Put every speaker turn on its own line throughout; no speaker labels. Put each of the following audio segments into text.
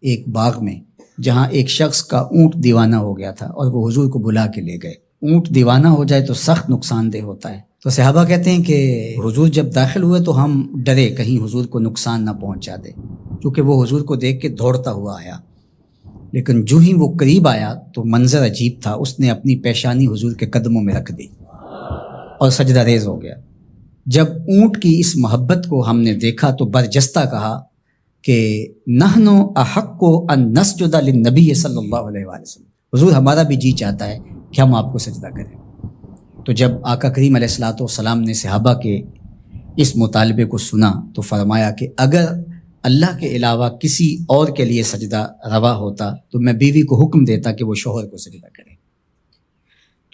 ایک باغ میں جہاں ایک شخص کا اونٹ دیوانہ ہو گیا تھا اور وہ حضور کو بلا کے لے گئے۔ اونٹ دیوانہ ہو جائے تو سخت نقصان دہ ہوتا ہے، تو صحابہ کہتے ہیں کہ حضور جب داخل ہوئے تو ہم ڈرے کہیں حضور کو نقصان نہ پہنچا دے، کیونکہ وہ حضور کو دیکھ کے دوڑتا ہوا آیا، لیکن جو ہی وہ قریب آیا تو منظر عجیب تھا، اس نے اپنی پیشانی حضور کے قدموں میں رکھ دی اور سجدہ ریز ہو گیا۔ جب اونٹ کی اس محبت کو ہم نے دیکھا تو برجستہ کہا کہ نحن احق ان نسجد للنبی صلی اللہ علیہ وآلہ وسلم، حضور ہمارا بھی جی چاہتا ہے کہ ہم آپ کو سجدہ کریں۔ تو جب آقا کریم علیہ الصلوۃ والسلام نے صحابہ کے اس مطالبے کو سنا تو فرمایا کہ اگر اللہ کے علاوہ کسی اور کے لیے سجدہ روا ہوتا تو میں بیوی کو حکم دیتا کہ وہ شوہر کو سجدہ کرے۔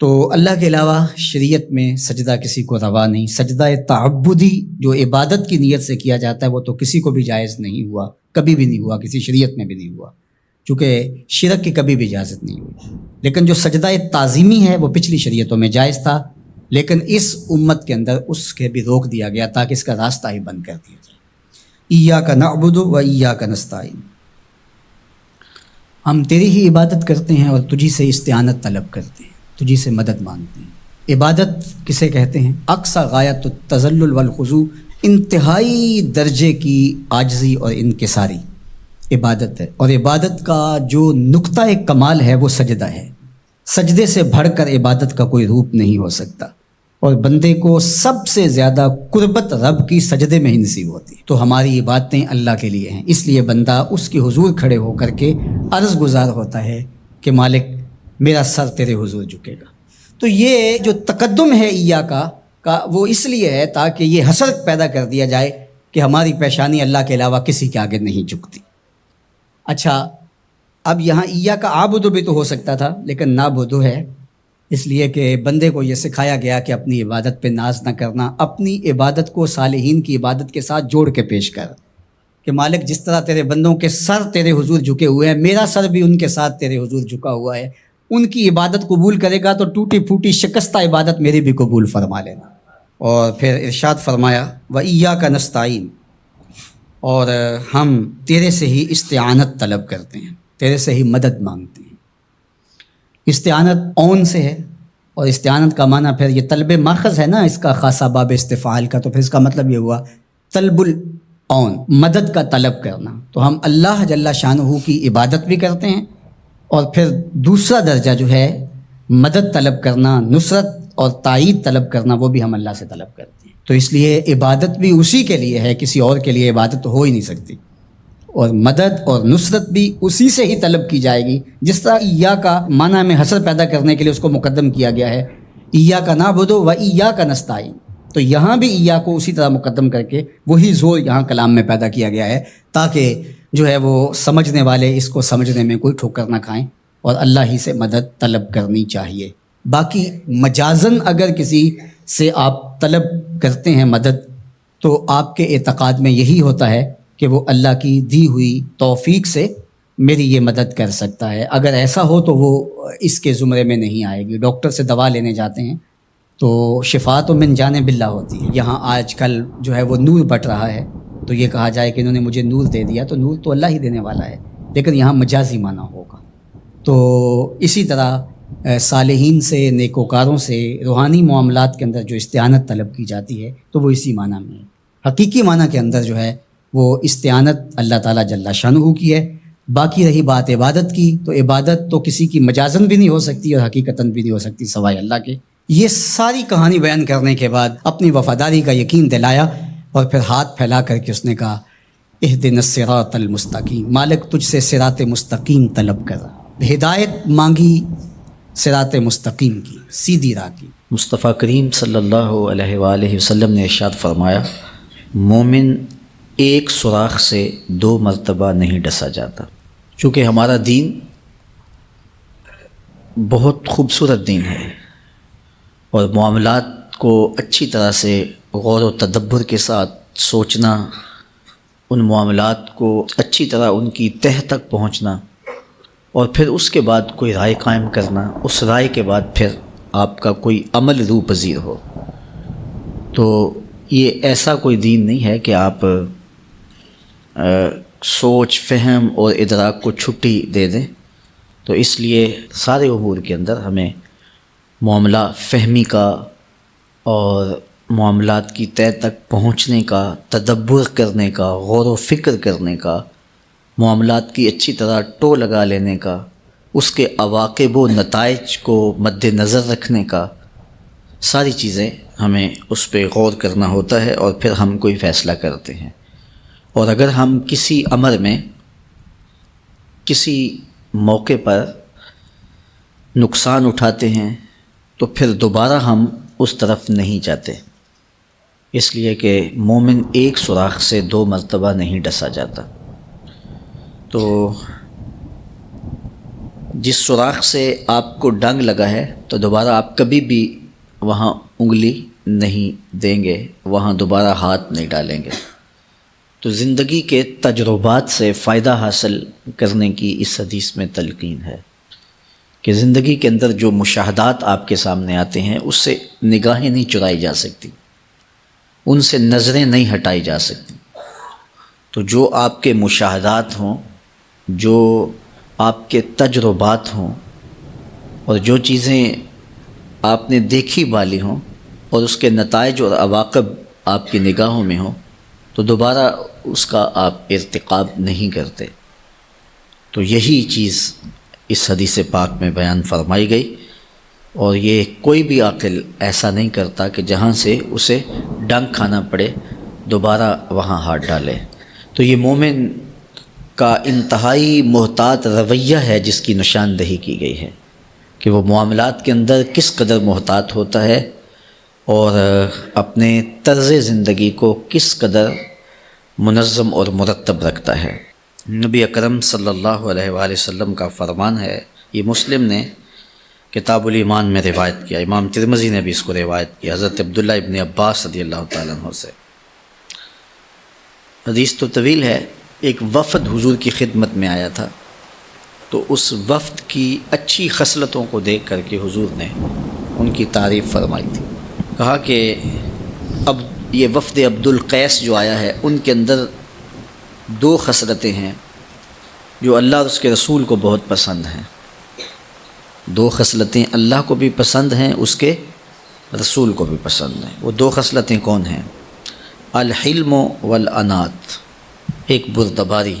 تو اللہ کے علاوہ شریعت میں سجدہ کسی کو روا نہیں۔ سجدہ تعبدی جو عبادت کی نیت سے کیا جاتا ہے وہ تو کسی کو بھی جائز نہیں ہوا، کبھی بھی نہیں ہوا، کسی شریعت میں بھی نہیں ہوا، چونکہ شرک کی کبھی بھی اجازت نہیں ہوئی۔ لیکن جو سجدہ تعظیمی ہے وہ پچھلی شریعتوں میں جائز تھا، لیکن اس امت کے اندر اس کے بھی روک دیا گیا تاکہ اس کا راستہ ہی بند کر دیا جائے۔ ایاک نعبد و ایاک نستعین، ہم تیری ہی عبادت کرتے ہیں اور تجھی سے استعانت طلب کرتے ہیں، تجھی سے مدد مانگتے ہیں۔ عبادت کسے کہتے ہیں؟ اقصی غایت التذلل والخضوع، انتہائی درجے کی عاجزی اور انکساری عبادت ہے، اور عبادت کا جو نقطہ کمال ہے وہ سجدہ ہے۔ سجدے سے بڑھ کر عبادت کا کوئی روپ نہیں ہو سکتا، اور بندے کو سب سے زیادہ قربت رب کی سجدے میں ہی نصیب ہوتی ہے۔ تو ہماری عبادتیں اللہ کے لیے ہیں، اس لیے بندہ اس کے حضور کھڑے ہو کر کے عرض گزار ہوتا ہے کہ مالک میرا سر تیرے حضور جھکے گا۔ تو یہ جو تقدم ہے کا وہ اس لیے ہے تاکہ یہ حسرت پیدا کر دیا جائے کہ ہماری پیشانی اللہ کے علاوہ کسی کے آگے نہیں جھکتی۔ اچھا، اب یہاں ایاک اعبد بھی تو ہو سکتا تھا، لیکن نعبد ہے، اس لیے کہ بندے کو یہ سکھایا گیا کہ اپنی عبادت پہ ناز نہ کرنا، اپنی عبادت کو صالحین کی عبادت کے ساتھ جوڑ کے پیش کر، کہ مالک جس طرح تیرے بندوں کے سر تیرے حضور جھکے ہوئے ہیں، میرا سر بھی ان کے ساتھ تیرے حضور جھکا ہوا ہے، ان کی عبادت قبول کرے گا تو ٹوٹی پھوٹی شکستہ عبادت میری بھی قبول فرما لینا۔ اور پھر ارشاد فرمایا وَإِيَّاكَ نَسْتَعِينُ، اور ہم تیرے سے ہی استعانت طلب کرتے ہیں، تیرے سے ہی مدد مانگتے ہیں۔ استعانت اون سے ہے، اور استعانت کا معنی پھر یہ طلب ماخذ ہے نا اس کا، خاصہ باب استفعال کا، تو پھر اس کا مطلب یہ ہوا طلب الاون، مدد کا طلب کرنا۔ تو ہم اللہ جل شانہ کی عبادت بھی کرتے ہیں، اور پھر دوسرا درجہ جو ہے مدد طلب کرنا، نصرت اور تائید طلب کرنا، وہ بھی ہم اللہ سے طلب کرتے ہیں۔ تو اس لیے عبادت بھی اسی کے لیے ہے، کسی اور کے لیے عبادت تو ہو ہی نہیں سکتی، اور مدد اور نصرت بھی اسی سے ہی طلب کی جائے گی۔ جس طرح ایاک معنی میں حسر پیدا کرنے کے لیے اس کو مقدم کیا گیا ہے، ایاک نعبد و ایاک نستعین، تو یہاں بھی ایاک کو اسی طرح مقدم کر کے وہی زور یہاں کلام میں پیدا کیا گیا ہے، تاکہ جو ہے وہ سمجھنے والے اس کو سمجھنے میں کوئی ٹھوکر نہ کھائیں، اور اللہ ہی سے مدد طلب کرنی چاہیے۔ باقی مجازن اگر کسی سے آپ طلب کرتے ہیں مدد، تو آپ کے اعتقاد میں یہی ہوتا ہے کہ وہ اللہ کی دی ہوئی توفیق سے میری یہ مدد کر سکتا ہے۔ اگر ایسا ہو تو وہ اس کے زمرے میں نہیں آئے گی۔ ڈاکٹر سے دوا لینے جاتے ہیں تو شفا تو من جانب اللہ ہوتی ہے۔ یہاں آج کل جو ہے وہ نور بٹ رہا ہے، تو یہ کہا جائے کہ انہوں نے مجھے نور دے دیا، تو نور تو اللہ ہی دینے والا ہے، لیکن یہاں مجازی معنی ہوگا۔ تو اسی طرح صالحین سے، نیکوکاروں سے روحانی معاملات کے اندر جو استعانت طلب کی جاتی ہے تو وہ اسی معنی میں ہے۔ حقیقی معنی کے اندر جو ہے وہ استعانت اللہ تعالیٰ جل شانہ کی ہے۔ باقی رہی بات عبادت کی، تو عبادت تو کسی کی مجازن بھی نہیں ہو سکتی اور حقیقتاً بھی نہیں ہو سکتی سوائے اللہ کے۔ یہ ساری کہانی بیان کرنے کے بعد اپنی وفاداری کا یقین دلایا، اور پھر ہاتھ پھیلا کر کے اس نے کہا اہدنا الصراط المستقیم، مالک تجھ سے صراط مستقیم طلب کر، ہدایت مانگی صراط مستقیم کی، سیدھی راہ کی۔
مصطفیٰ کریم صلی اللہ علیہ وآلہ وسلم نے ارشاد فرمایا مومن ایک سوراخ سے 2 مرتبہ نہیں ڈسا جاتا۔ چونکہ ہمارا دین بہت خوبصورت دین ہے، اور معاملات کو اچھی طرح سے غور و تدبر کے ساتھ سوچنا، ان معاملات کو اچھی طرح ان کی تہ تک پہنچنا، اور پھر اس کے بعد کوئی رائے قائم کرنا، اس رائے کے بعد پھر آپ کا کوئی عمل روح پذیر ہو۔ تو یہ ایسا کوئی دین نہیں ہے کہ آپ سوچ فہم اور ادراک کو چھٹی دے دیں. تو اس لیے سارے امور کے اندر ہمیں معاملہ فہمی کا اور معاملات کی تہہ تک پہنچنے کا، تدبر کرنے کا، غور و فکر کرنے کا، معاملات کی اچھی طرح ٹو لگا لینے کا، اس کے عواقب و نتائج کو مد نظر رکھنے کا، ساری چیزیں ہمیں اس پہ غور کرنا ہوتا ہے اور پھر ہم کوئی فیصلہ کرتے ہیں. اور اگر ہم کسی امر میں کسی موقع پر نقصان اٹھاتے ہیں تو پھر دوبارہ ہم اس طرف نہیں جاتے، اس لیے کہ مومن ایک سوراخ سے 2 مرتبہ نہیں ڈسا جاتا. تو جس سوراخ سے آپ کو ڈنگ لگا ہے تو دوبارہ آپ کبھی بھی وہاں انگلی نہیں دیں گے، وہاں دوبارہ ہاتھ نہیں ڈالیں گے. تو زندگی کے تجربات سے فائدہ حاصل کرنے کی اس حدیث میں تلقین ہے کہ زندگی کے اندر جو مشاہدات آپ کے سامنے آتے ہیں اس سے نگاہیں نہیں چرائی جا سکتی، ان سے نظریں نہیں ہٹائی جا سکتی. تو جو آپ کے مشاہدات ہوں، جو آپ کے تجربات ہوں، اور جو چیزیں آپ نے دیکھی بالی ہوں اور اس کے نتائج اور عواقب آپ کی نگاہوں میں ہوں تو دوبارہ اس کا آپ ارتکاب نہیں کرتے. تو یہی چیز اس حدیث پاک میں بیان فرمائی گئی، اور یہ کوئی بھی عاقل ایسا نہیں کرتا کہ جہاں سے اسے ڈنگ کھانا پڑے دوبارہ وہاں ہاتھ ڈالے. تو یہ مومن کا انتہائی محتاط رویہ ہے جس کی نشاندہی کی گئی ہے کہ وہ معاملات کے اندر کس قدر محتاط ہوتا ہے اور اپنے طرز زندگی کو کس قدر منظم اور مرتب رکھتا ہے. نبی اکرم صلی اللہ علیہ وآلہ وسلم کا فرمان ہے، یہ مسلم نے کتاب الایمان میں روایت کیا، امام ترمذی نے بھی اس کو روایت کیا حضرت عبداللہ ابن عباس رضی اللہ تعالیٰ عنہ سے. حدیث تو طویل ہے. ایک وفد حضور کی خدمت میں آیا تھا، تو اس وفد کی اچھی خصلتوں کو دیکھ کر کے حضور نے ان کی تعریف فرمائی تھی. کہا کہ اب یہ وفد عبد القیس جو آیا ہے ان کے اندر 2 خصلتیں ہیں جو اللہ اور اس کے رسول کو بہت پسند ہیں. 2 خصلتیں اللہ کو بھی پسند ہیں، اس کے رسول کو بھی پسند ہیں. وہ 2 خصلتیں کون ہیں؟ الحلم والانات، ایک بردباری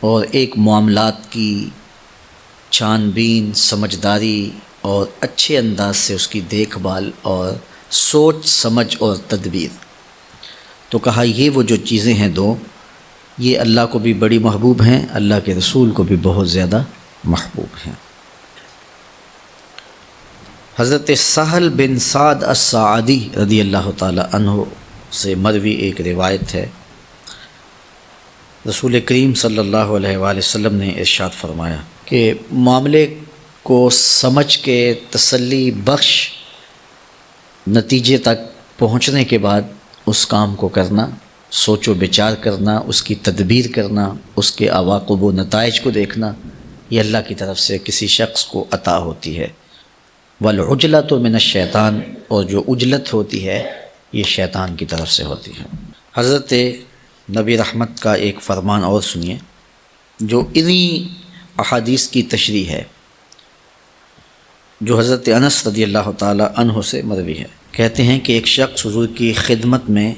اور ایک معاملات کی چھان بین، سمجھداری اور اچھے انداز سے اس کی دیکھ بھال اور سوچ سمجھ اور تدبیر. تو کہا یہ وہ جو چیزیں ہیں 2، یہ اللہ کو بھی بڑی محبوب ہیں، اللہ کے رسول کو بھی بہت زیادہ محبوب ہیں. حضرت سہل بن سعد الساعدی رضی اللہ تعالی عنہ سے مروی ایک روایت ہے، رسول کریم صلی اللہ علیہ وآلہ وسلم نے ارشاد فرمایا کہ معاملے کو سمجھ کے تسلی بخش نتیجے تک پہنچنے کے بعد اس کام کو کرنا، سوچ و بچار کرنا، اس کی تدبیر کرنا، اس کے عواقب و نتائج کو دیکھنا، یہ اللہ کی طرف سے کسی شخص کو عطا ہوتی ہے. والعجلۃ من الشیطان، اور جو عجلت ہوتی ہے یہ شیطان کی طرف سے ہوتی ہے. حضرت نبی رحمت کا ایک فرمان اور سنیے جو انہی احادیث کی تشریح ہے، جو حضرت انس رضی اللہ تعالی عنہ سے مروی ہے. کہتے ہیں کہ ایک شخص حضور کی خدمت میں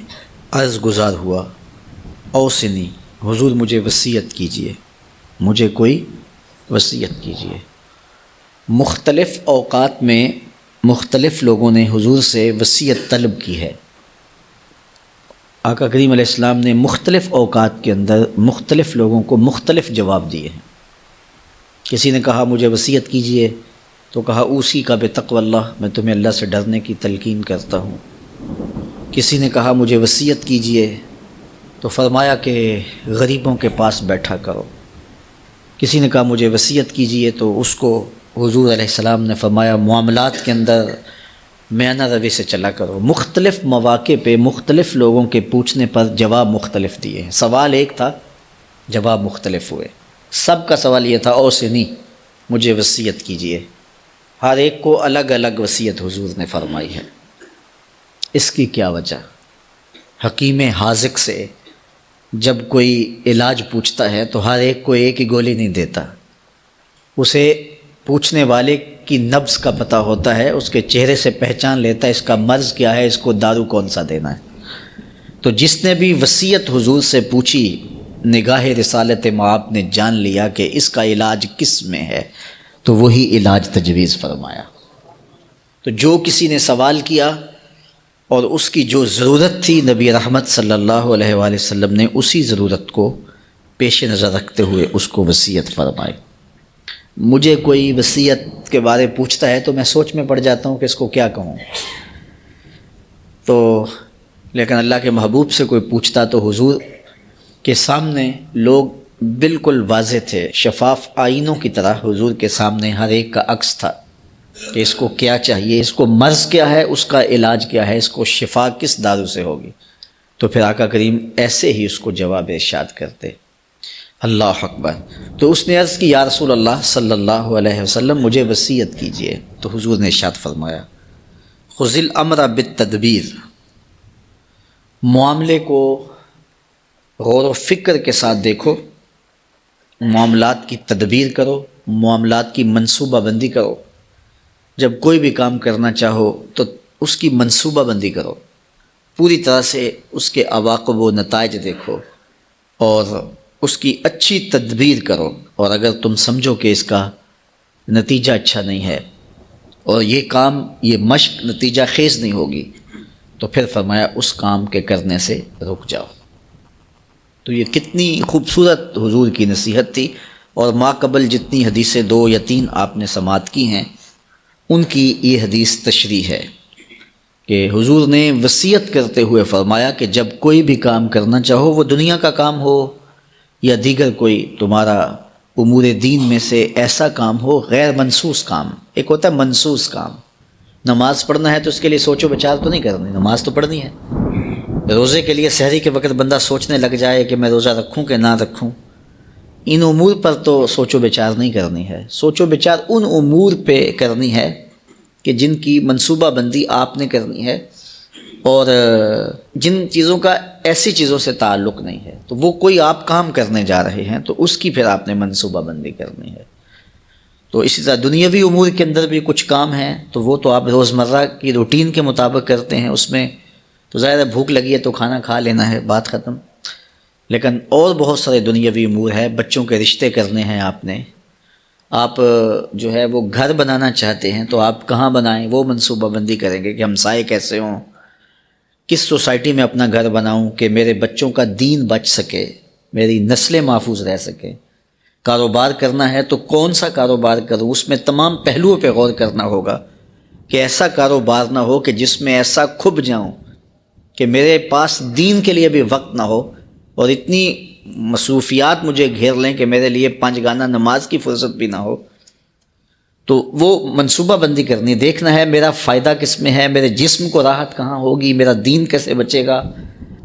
عرض گزار ہوا، اوصنی، حضور مجھے وصیت کیجئے، مجھے کوئی وصیت کیجئے. مختلف اوقات میں مختلف لوگوں نے حضور سے وصیت طلب کی ہے. آقا کریم علیہ السلام نے مختلف اوقات کے اندر مختلف لوگوں کو مختلف جواب دیے ہیں. کسی نے کہا مجھے وصیت کیجئے تو کہا اوصی کا بتقوی اللہ، میں تمہیں اللہ سے ڈرنے کی تلقین کرتا ہوں. کسی نے کہا مجھے وصیت کیجئے تو فرمایا کہ غریبوں کے پاس بیٹھا کرو. کسی نے کہا مجھے وصیت کیجئے تو اس کو حضور علیہ السلام نے فرمایا معاملات کے اندر میانہ روی سے چلا کرو. مختلف مواقع پہ مختلف لوگوں کے پوچھنے پر جواب مختلف دیے ہیں. سوال ایک تھا، جواب مختلف ہوئے. سب کا سوال یہ تھا اوصنی، مجھے وصیت کیجئے. ہر ایک کو الگ الگ وصیت حضور نے فرمائی ہے. اس کی کیا وجہ؟ حکیم حاذق سے جب کوئی علاج پوچھتا ہے تو ہر ایک کو ایک ہی گولی نہیں دیتا، اسے پوچھنے والے کی نبض کا پتہ ہوتا ہے، اس کے چہرے سے پہچان لیتا ہے اس کا مرض کیا ہے، اس کو دارو کون سا دینا ہے۔ تو جس نے بھی وصیت حضور سے پوچھی، نگاہ رسالت مآب نے جان لیا کہ اس کا علاج کس میں ہے، تو وہی علاج تجویز فرمایا۔ تو جو کسی نے سوال کیا اور اس کی جو ضرورت تھی، نبی رحمت صلی اللہ علیہ وآلہ وسلم نے اسی ضرورت کو پیش نظر رکھتے ہوئے اس کو وصیت فرمائی۔ مجھے کوئی وصیت کے بارے پوچھتا ہے تو میں سوچ میں پڑ جاتا ہوں کہ اس کو کیا کہوں، تو لیکن اللہ کے محبوب سے کوئی پوچھتا تو حضور کے سامنے لوگ بالکل واضح تھے، شفاف آئینوں کی طرح حضور کے سامنے ہر ایک کا عکس تھا کہ اس کو کیا چاہیے، اس کو مرض کیا ہے، اس کا علاج کیا ہے، اس کو شفا کس دارو سے ہوگی۔ تو پھر آقا کریم ایسے ہی اس کو جواب ارشاد کرتے، اللہ اکبر۔ تو اس نے عرض کی، یا رسول اللہ صلی اللہ علیہ وسلم مجھے وصیت کیجئے۔ تو حضور نے ارشاد فرمایا، خذ الامر بالتدبیر، معاملے کو غور و فکر کے ساتھ دیکھو، معاملات کی تدبیر کرو، معاملات کی منصوبہ بندی کرو۔ جب کوئی بھی کام کرنا چاہو تو اس کی منصوبہ بندی کرو، پوری طرح سے اس کے عواقب و نتائج دیکھو اور اس کی اچھی تدبیر کرو، اور اگر تم سمجھو کہ اس کا نتیجہ اچھا نہیں ہے اور یہ کام، یہ مشق نتیجہ خیز نہیں ہوگی، تو پھر فرمایا اس کام کے کرنے سے رک جاؤ۔ تو یہ کتنی خوبصورت حضور کی نصیحت تھی، اور ماقبل جتنی حدیثیں 2 یا 3 آپ نے سماعت کی ہیں، ان کی یہ حدیث تشریح ہے کہ حضور نے وصیت کرتے ہوئے فرمایا کہ جب کوئی بھی کام کرنا چاہو، وہ دنیا کا کام ہو یا دیگر کوئی تمہارا امور دین میں سے ایسا کام ہو، غیر منسوس کام، ایک ہوتا ہے منسوس کام، نماز پڑھنا ہے تو اس کے لیے سوچ و بچار تو نہیں کرنی، نماز تو پڑھنی ہے۔ روزے کے لیے سحری کے وقت بندہ سوچنے لگ جائے کہ میں روزہ رکھوں کہ نہ رکھوں، ان امور پر تو سوچ و بچار نہیں کرنی ہے، سوچ و بچار ان امور پہ کرنی ہے کہ جن کی منصوبہ بندی آپ نے کرنی ہے، اور جن چیزوں کا ایسی چیزوں سے تعلق نہیں ہے، تو وہ کوئی آپ کام کرنے جا رہے ہیں تو اس کی پھر آپ نے منصوبہ بندی کرنی ہے۔ تو اسی طرح دنیاوی امور کے اندر بھی کچھ کام ہیں تو وہ تو آپ روزمرہ کی روٹین کے مطابق کرتے ہیں، اس میں تو ظاہر ہے بھوک لگی ہے تو کھانا کھا لینا ہے، بات ختم۔ لیکن اور بہت سارے دنیاوی امور ہیں، بچوں کے رشتے کرنے ہیں آپ جو ہے وہ گھر بنانا چاہتے ہیں تو آپ کہاں بنائیں، وہ منصوبہ بندی کریں گے کہ ہمسائے کیسے ہوں، کس سوسائٹی میں اپنا گھر بناؤں کہ میرے بچوں کا دین بچ سکے، میری نسلیں محفوظ رہ سکیں۔ کاروبار کرنا ہے تو کون سا کاروبار کروں، اس میں تمام پہلوؤں پہ غور کرنا ہوگا کہ ایسا کاروبار نہ ہو کہ جس میں ایسا کھب جاؤں کہ میرے پاس دین کے لیے بھی وقت نہ ہو اور اتنی مصروفیات مجھے گھیر لیں کہ میرے لیے 5 گانا نماز کی فرصت بھی نہ ہو۔ تو وہ منصوبہ بندی کرنی، دیکھنا ہے میرا فائدہ کس میں ہے، میرے جسم کو راحت کہاں ہوگی، میرا دین کیسے بچے گا،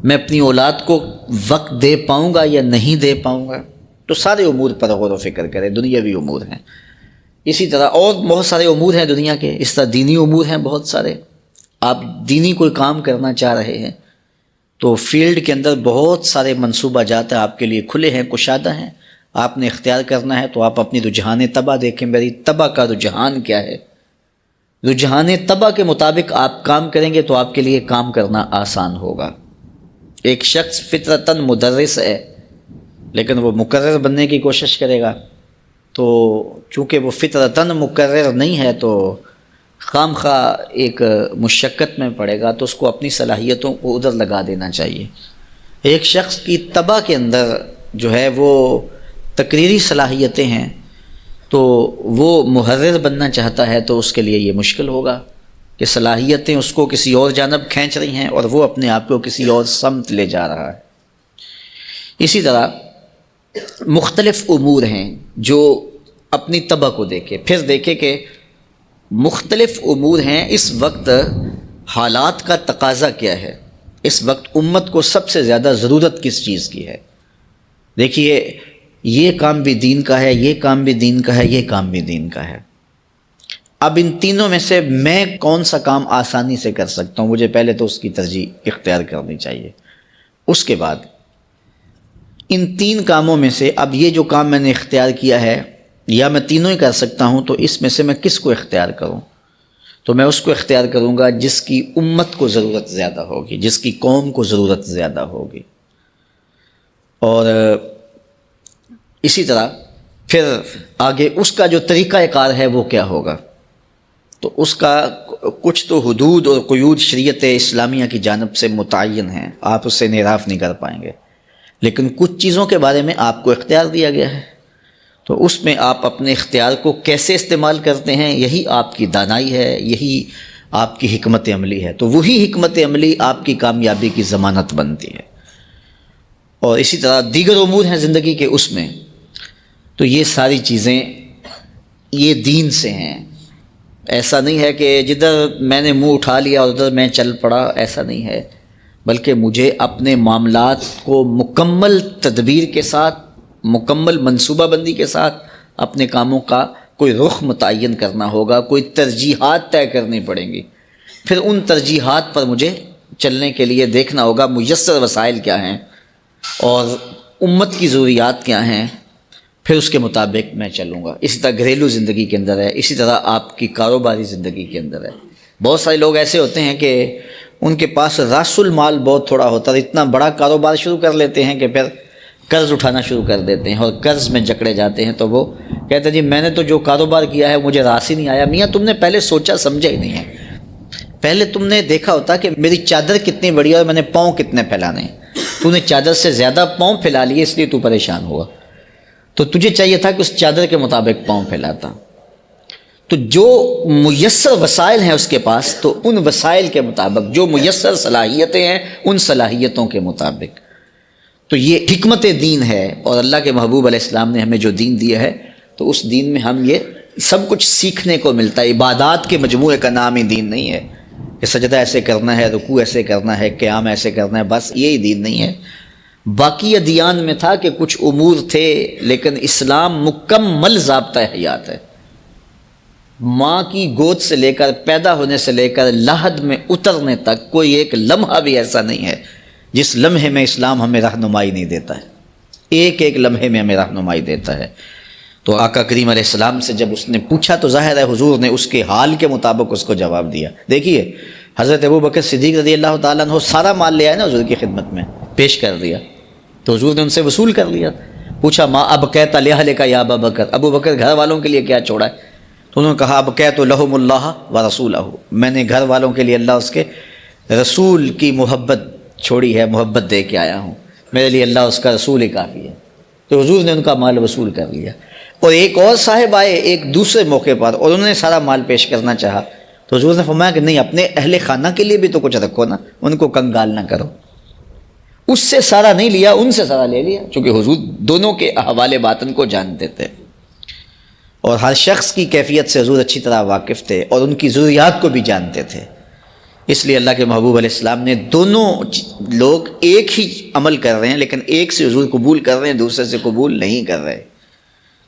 میں اپنی اولاد کو وقت دے پاؤں گا یا نہیں دے پاؤں گا۔ تو سارے امور پر غور و فکر کریں، دنیاوی امور ہیں، اسی طرح اور بہت سارے امور ہیں دنیا کے، اس طرح دینی امور ہیں بہت سارے۔ آپ دینی کوئی کام کرنا چاہ رہے ہیں تو فیلڈ کے اندر بہت سارے منصوبہ جات آپ کے لیے کھلے ہیں، کشادہ ہیں، آپ نے اختیار کرنا ہے۔ تو آپ اپنی رجحان طبع دیکھیں، میری طبع کا رجحان کیا ہے، رجحان طبع کے مطابق آپ کام کریں گے تو آپ کے لیے کام کرنا آسان ہوگا۔ ایک شخص فطرتاً مدرس ہے لیکن وہ مقرر بننے کی کوشش کرے گا، تو چونکہ وہ فطرتاً مقرر نہیں ہے تو خام خواہ ایک مشقت میں پڑے گا، تو اس کو اپنی صلاحیتوں کو ادھر لگا دینا چاہیے۔ ایک شخص کی طبع کے اندر جو ہے وہ تقریری صلاحیتیں ہیں تو وہ محرر بننا چاہتا ہے تو اس کے لیے یہ مشکل ہوگا کہ صلاحیتیں اس کو کسی اور جانب کھینچ رہی ہیں اور وہ اپنے آپ کو کسی اور سمت لے جا رہا ہے۔ اسی طرح مختلف امور ہیں جو اپنی طبع کو دیکھے، پھر دیکھے کہ مختلف امور ہیں، اس وقت حالات کا تقاضا کیا ہے، اس وقت امت کو سب سے زیادہ ضرورت کس چیز کی ہے۔ دیکھیے یہ کام بھی دین کا ہے، یہ کام بھی دین کا ہے، یہ کام بھی دین کا ہے۔ اب ان تینوں میں سے میں کون سا کام آسانی سے کر سکتا ہوں، مجھے پہلے تو اس کی ترجیح اختیار کرنی چاہیے۔ اس کے بعد ان 3 کاموں میں سے اب یہ جو کام میں نے اختیار کیا ہے، یا میں تینوں ہی کر سکتا ہوں، تو اس میں سے میں کس کو اختیار کروں؟ تو میں اس کو اختیار کروں گا جس کی امت کو ضرورت زیادہ ہوگی، جس کی قوم کو ضرورت زیادہ ہوگی۔ اور اسی طرح پھر آگے اس کا جو طریقہ کار ہے وہ کیا ہوگا؟ تو اس کا کچھ تو حدود اور قیود شریعت اسلامیہ کی جانب سے متعین ہیں، آپ اس سے انحراف نہیں کر پائیں گے، لیکن کچھ چیزوں کے بارے میں آپ کو اختیار دیا گیا ہے، تو اس میں آپ اپنے اختیار کو کیسے استعمال کرتے ہیں، یہی آپ کی دانائی ہے، یہی آپ کی حکمت عملی ہے۔ تو وہی حکمت عملی آپ کی کامیابی کی ضمانت بنتی ہے۔ اور اسی طرح دیگر امور ہیں زندگی کے، اس میں تو یہ ساری چیزیں یہ دین سے ہیں۔ ایسا نہیں ہے کہ جدھر میں نے منہ اٹھا لیا اور ادھر میں چل پڑا، ایسا نہیں ہے، بلکہ مجھے اپنے معاملات کو مکمل تدبیر کے ساتھ، مکمل منصوبہ بندی کے ساتھ اپنے کاموں کا کوئی رخ متعین کرنا ہوگا، کوئی ترجیحات طے کرنی پڑیں گی۔ پھر ان ترجیحات پر مجھے چلنے کے لیے دیکھنا ہوگا میسر وسائل کیا ہیں اور امت کی ضروریات کیا ہیں، پھر اس کے مطابق میں چلوں گا۔ اسی طرح گھریلو زندگی کے اندر ہے، اسی طرح آپ کی کاروباری زندگی کے اندر ہے۔ بہت سارے لوگ ایسے ہوتے ہیں کہ ان کے پاس راس المال بہت تھوڑا ہوتا ہے، اتنا بڑا کاروبار شروع کر لیتے ہیں کہ پھر قرض اٹھانا شروع کر دیتے ہیں اور قرض میں جکڑے جاتے ہیں۔ تو وہ کہتے ہیں جی میں نے تو جو کاروبار کیا ہے مجھے راس ہی نہیں آیا۔ میاں تم نے پہلے سوچا سمجھا ہی نہیں ہے، پہلے تم نے دیکھا ہوتا کہ میری چادر کتنی بڑی ہے اور میں نے پاؤں کتنے پھیلانے ہیں۔ تو نے چادر سے زیادہ پاؤں پھیلا لیے، اس لیے تو پریشان ہوا۔ تو تجھے چاہیے تھا کہ اس چادر کے مطابق پاؤں پھیلاتا۔ تو جو میسر وسائل ہیں اس کے پاس، تو ان وسائل کے مطابق، جو میسر صلاحیتیں ہیں ان صلاحیتوں کے مطابق، تو یہ حکمت دین ہے۔ اور اللہ کے محبوب علیہ السلام نے ہمیں جو دین دیا ہے، تو اس دین میں ہم یہ سب کچھ سیکھنے کو ملتا ہے۔ عبادات کے مجموعے کا نام ہی دین نہیں ہے کہ سجدہ ایسے کرنا ہے، رکوع ایسے کرنا ہے، قیام ایسے کرنا ہے، بس یہی دین نہیں ہے۔ باقی ادیان میں تھا کہ کچھ امور تھے، لیکن اسلام مکمل ضابطہ حیات ہے۔ ماں کی گود سے لے کر، پیدا ہونے سے لے کر لحد میں اترنے تک کوئی ایک لمحہ بھی ایسا نہیں ہے جس لمحے میں اسلام ہمیں رہنمائی نہیں دیتا ہے۔ ایک ایک لمحے میں ہمیں رہنمائی دیتا ہے۔ تو آقا کریم علیہ السلام سے جب اس نے پوچھا تو ظاہر ہے حضور نے اس کے حال کے مطابق اس کو جواب دیا۔ دیکھیے حضرت ابوبکر صدیق رضی اللہ تعالیٰ عنہ سارا مال لے آئے نا حضور کی خدمت میں، پیش کر دیا، تو حضور نے ان سے وصول کر لیا۔ پوچھا ما ابقیت لأہلک یا ابا بکر، ابو بکر گھر والوں کے لیے کیا چھوڑا ہے؟ تو انہوں نے کہا ابقیت لہم اللہ و رسولہ، میں نے گھر والوں کے لیے اللہ اس کے رسول کی محبت چھوڑی ہے، محبت دے کے آیا ہوں، میرے لیے اللہ اس کا رسول ہی کافی ہے۔ تو حضور نے ان کا مال وصول کر لیا۔ اور ایک اور صاحب آئے ایک دوسرے موقع پر اور انہوں نے سارا مال پیش کرنا چاہا، تو حضور نے فرمایا کہ نہیں، اپنے اہل خانہ کے لیے بھی تو کچھ رکھو نا، ان کو کنگال نہ کرو۔ اس سے سارا نہیں لیا، ان سے سارا لے لیا، چونکہ حضور دونوں کے احوال باطن کو جانتے تھے اور ہر شخص کی کیفیت سے حضور اچھی طرح واقف تھے اور ان کی ضروریات کو بھی جانتے تھے۔ اس لیے اللہ کے محبوب علیہ السلام نے دونوں لوگ ایک ہی عمل کر رہے ہیں، لیکن ایک سے حضور قبول کر رہے ہیں، دوسرے سے قبول نہیں کر رہے۔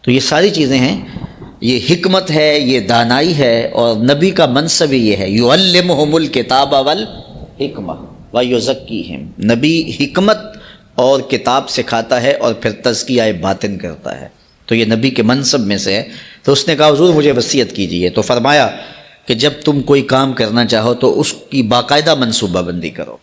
تو یہ ساری چیزیں ہیں، یہ حکمت ہے، یہ دانائی ہے، اور نبی کا منصب ہی یہ ہے، یعلمہم الکتاب والحکمہ ویزکیہم۔ نبی حکمت اور کتاب سکھاتا ہے اور پھر تزکیہ باطن کرتا ہے، تو یہ نبی کے منصب میں سے ہے۔ تو اس نے کہا حضور مجھے وصیت کیجیے، تو فرمایا کہ جب تم کوئی کام کرنا چاہو تو اس کی باقاعدہ منصوبہ بندی کرو۔